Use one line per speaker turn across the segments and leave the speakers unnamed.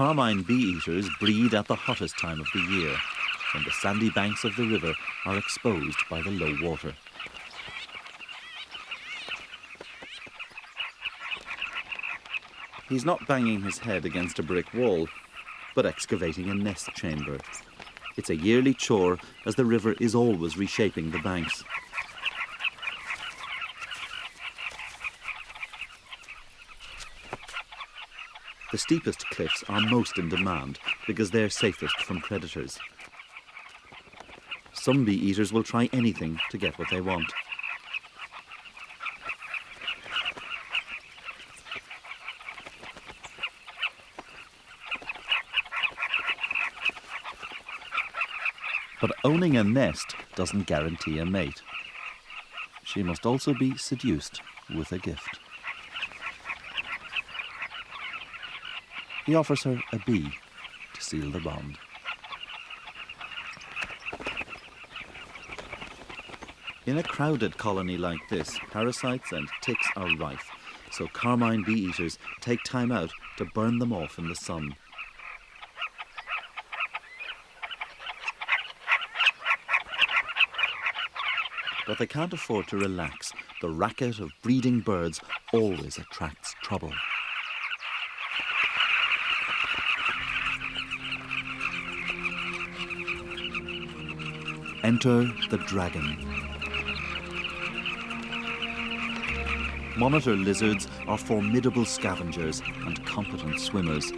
carmine bee-eaters breed at the hottest time of the year, when the sandy banks of the river are exposed by the low water. He's not banging his head against a brick wall, but excavating a nest chamber. It's a yearly chore, as the river is always reshaping the banks. The steepest cliffs are most in demand because they're safest from predators. Some bee-eaters will try anything to get what they want. But owning a nest doesn't guarantee a mate. She must also be seduced with a gift. He offers her a bee to seal the bond. In a crowded colony like this, parasites and ticks are rife, so carmine bee-eaters take time out to burn them off in the sun. But they can't afford to relax. The racket of breeding birds always attracts trouble. Enter the dragon. Monitor lizards are formidable scavengers and competent swimmers,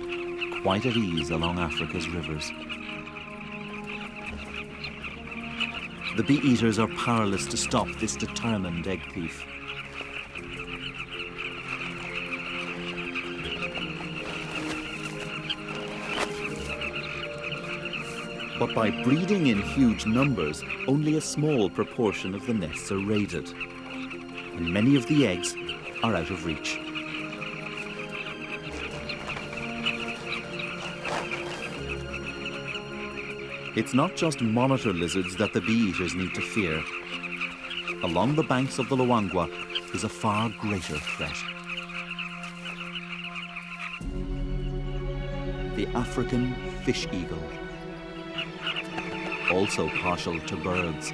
quite at ease along Africa's rivers. The bee-eaters are powerless to stop this determined egg thief. But by breeding in huge numbers, only a small proportion of the nests are raided, and many of the eggs are out of reach. It's not just monitor lizards that the bee-eaters need to fear. Along the banks of the Luangwa is a far greater threat. The African fish eagle, also partial to birds.